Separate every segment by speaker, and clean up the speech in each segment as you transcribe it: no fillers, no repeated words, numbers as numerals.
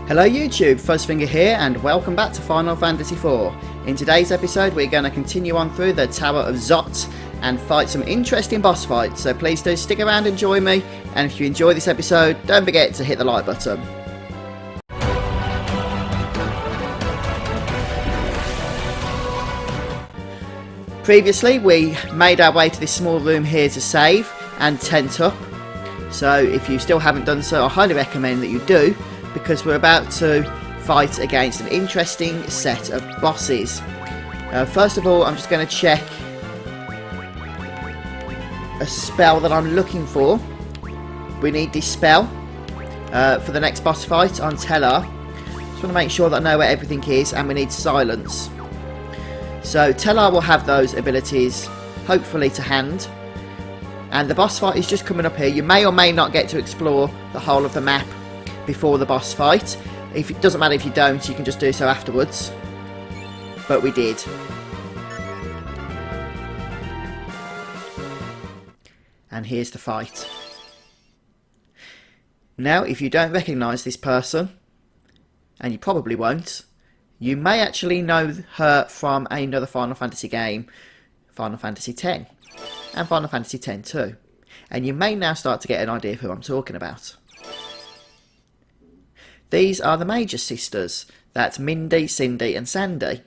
Speaker 1: Hello YouTube, Fuzzfinger here and welcome back to Final Fantasy IV. In today's episode we're going to continue on through the Tower of Zot and fight some interesting boss fights, so please do stick around and join me, and if you enjoy this episode don't forget to hit the like button. Previously we made our way to this small room here to save and tent up, so if you still haven't done so I highly recommend that you do, because we're about to fight against an interesting set of bosses. First of all, I'm just going to check a spell that I'm looking for. We need this spell for the next boss fight on Tellar. Just want to make sure that I know where everything is, and we need silence. So Tellar will have those abilities hopefully to hand. And the boss fight is just coming up here. You may or may not get to explore the whole of the map before the boss fight. If it doesn't matter if you don't, you can just do so afterwards. But we did. And here's the fight. Now, if you don't recognise this person, and you probably won't, you may actually know her from another Final Fantasy game, Final Fantasy X, and Final Fantasy X too. And you may now start to get an idea of who I'm talking about. These are the Magus sisters. That's Mindy, Cindy and Sandy.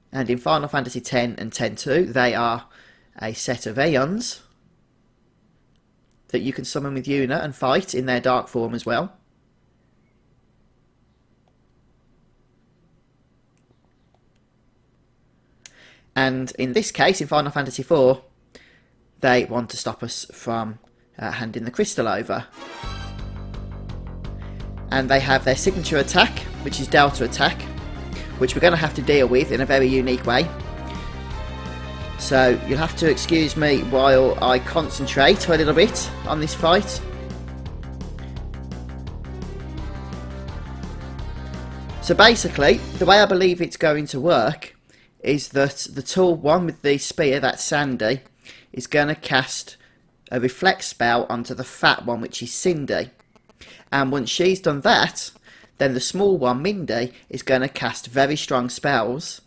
Speaker 1: And in Final Fantasy X and X-2, they are a set of Aeons that you can summon with Yuna and fight in their dark form as well. And in this case, in Final Fantasy IV, they want to stop us from handing the crystal over. And they have their signature attack, which is Delta Attack, which we're going to have to deal with in a very unique way. So you'll have to excuse me while I concentrate a little bit on this fight. So basically, the way I believe it's going to work is that the tall one with the spear, that's Sandy, is going to cast a reflect spell onto the fat one, which is Cindy. And once she's done that, then the small one, Mindy, is going to cast very strong spells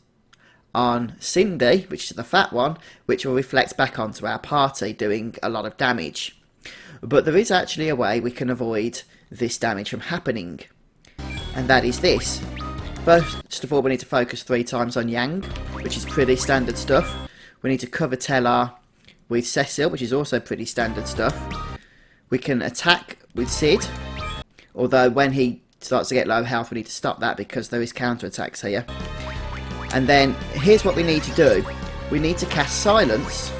Speaker 1: on Cindy, which is the fat one, which will reflect back onto our party, doing a lot of damage. But there is actually a way we can avoid this damage from happening, and that is this. First of all, we need to focus 3 times on Yang, which is pretty standard stuff. We need to cover Tellar with Cecil, which is also pretty standard stuff. We can attack with Sid, although when he starts to get low health we need to stop that because there is counter-attacks here. And then here's what we need to do. We need to cast Silence.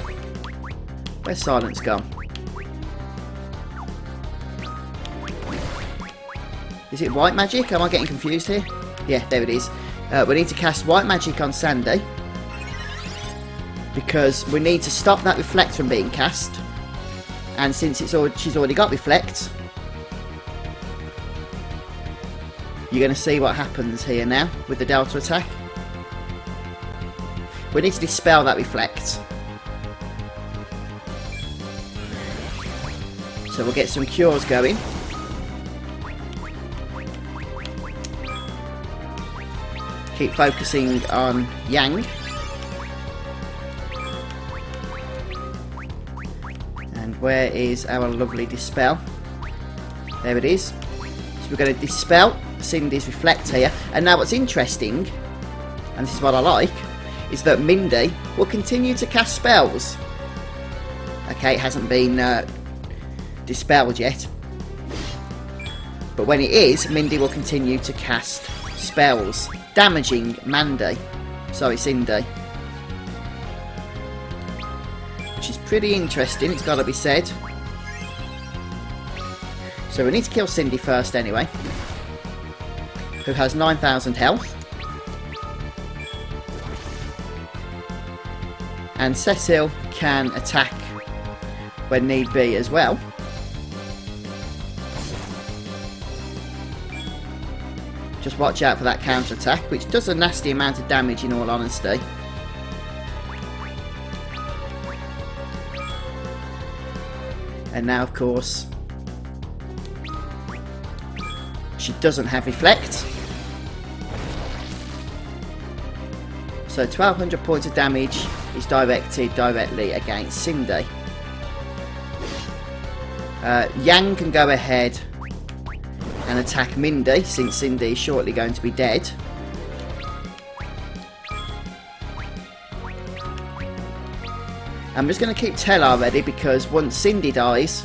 Speaker 1: Where's Silence gone? Is it White Magic? Am I getting confused here? Yeah, there it is. We need to cast White Magic on Sandy, because we need to stop that Reflect from being cast. And since she's already got Reflect, you're going to see what happens here now with the Delta Attack. We need to dispel that Reflect. So we'll get some cures going. Keep focusing on Yang. And where is our lovely Dispel? There it is. So we're going to Dispel Cindy's Reflect here. And now what's interesting, and this is what I like, is that Mindy will continue to cast spells. Okay, it hasn't been dispelled yet. But when it is, Mindy will continue to cast spells, damaging Cindy. Which is pretty interesting, it's got to be said. So we need to kill Cindy first anyway, who has 9,000 health. And Cecil can attack when need be as well. Just watch out for that counter attack, which does a nasty amount of damage in all honesty. And now of course She doesn't have Reflect. So 1200 points of damage is directed directly against Cindy. Yang can go ahead and attack Mindy, since Cindy is shortly going to be dead. I'm just going to keep Tellar ready, because once Cindy dies,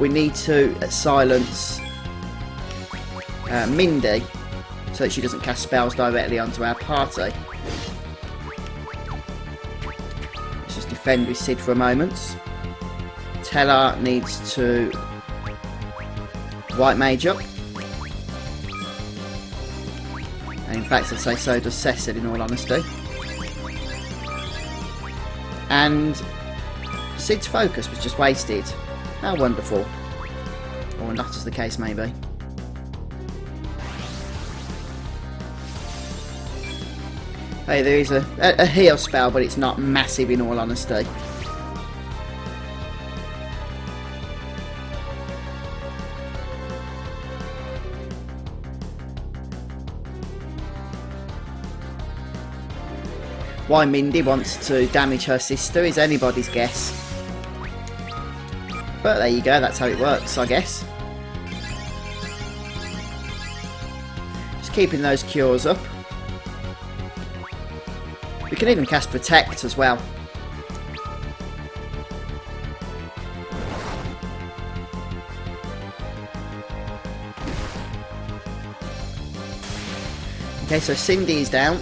Speaker 1: we need to silence Mindy so that she doesn't cast spells directly onto our party. Let's just defend with Sid for a moment. Tellar needs to White Mage up. And in fact, I'd say so does Cecil, in all honesty. And Sid's focus was just wasted. How wonderful. Or not, as the case may be. Hey, there is a heal spell, but it's not massive, in all honesty. Why Mindy wants to damage her sister is anybody's guess. But there you go, that's how it works, I guess. Just keeping those cures up. We can even cast Protect as well. Okay, so Cindy is down.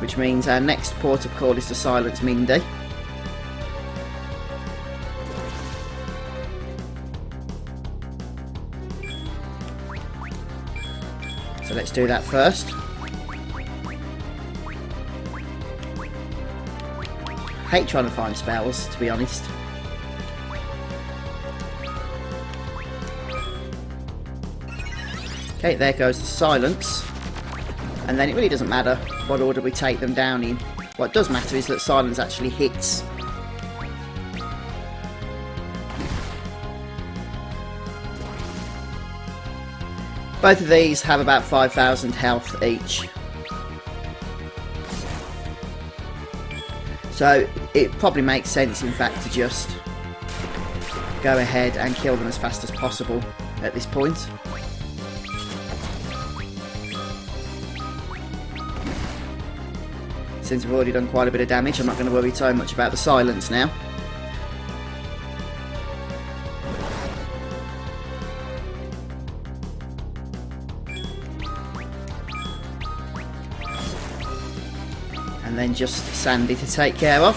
Speaker 1: Which means our next port of call is to silence Mindy. So let's do that first. Hate trying to find spells, to be honest. Okay, there goes the silence. And then it really doesn't matter what order we take them down in. What does matter is that silence actually hits. Both of these have about 5,000 health each. So it probably makes sense, in fact, to just go ahead and kill them as fast as possible at this point. Since we've already done quite a bit of damage, I'm not going to worry so much about the silence now. And then just Sandy to take care of,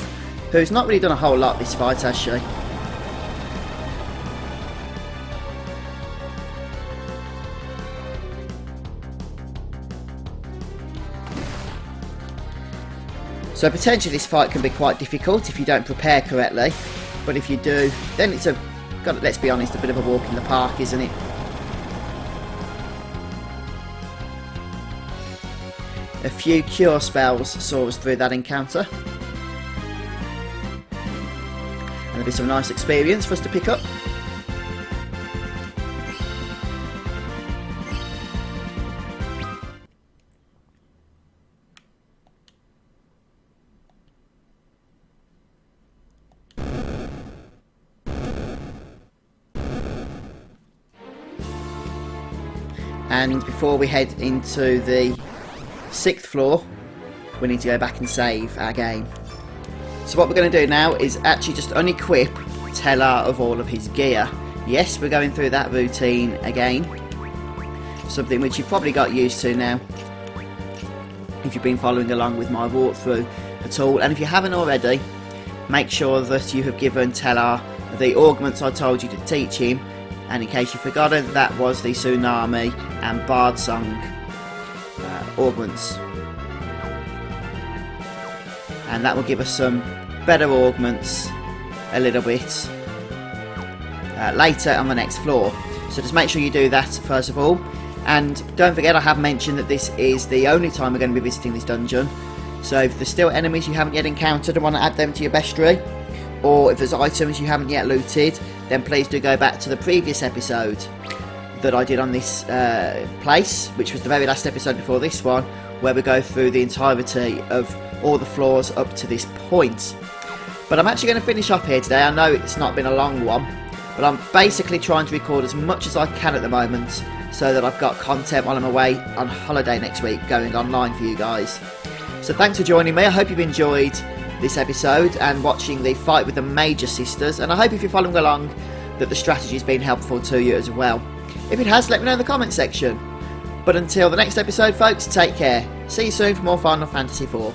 Speaker 1: who's not really done a whole lot this fight, has she? So potentially this fight can be quite difficult if you don't prepare correctly, but if you do, then it's let's be honest, a bit of a walk in the park, isn't it? A few cure spells saw us through that encounter. And there'll be some nice experience for us to pick up. And before we head into the 6th floor, we need to go back and save our game. So what we're going to do now is actually just unequip Tellar of all of his gear. Yes, we're going through that routine again. Something which you've probably got used to now, if you've been following along with my walkthrough at all. And if you haven't already, make sure that you have given Tellar the augments I told you to teach him. And in case you've forgotten, that was the Tsunami and Bard Song augments. And that will give us some better augments a little bit later on the next floor. So just make sure you do that first of all. And don't forget, I have mentioned that this is the only time we're going to be visiting this dungeon. So if there's still enemies you haven't yet encountered and want to add them to your bestiary, or if there's items you haven't yet looted, then please do go back to the previous episode that I did on this place, which was the very last episode before this one, where we go through the entirety of all the floors up to this point. But I'm actually going to finish up here today. I know it's not been a long one, but I'm basically trying to record as much as I can at the moment so that I've got content while I'm away on holiday next week going online for you guys. So thanks for joining me. I hope you've enjoyed this episode and watching the fight with the Major Sisters, and I hope if you're following along that the strategy's been helpful to you as well. If it has, let me know in the comment section. But until the next episode, folks, take care. See you soon for more Final Fantasy IV.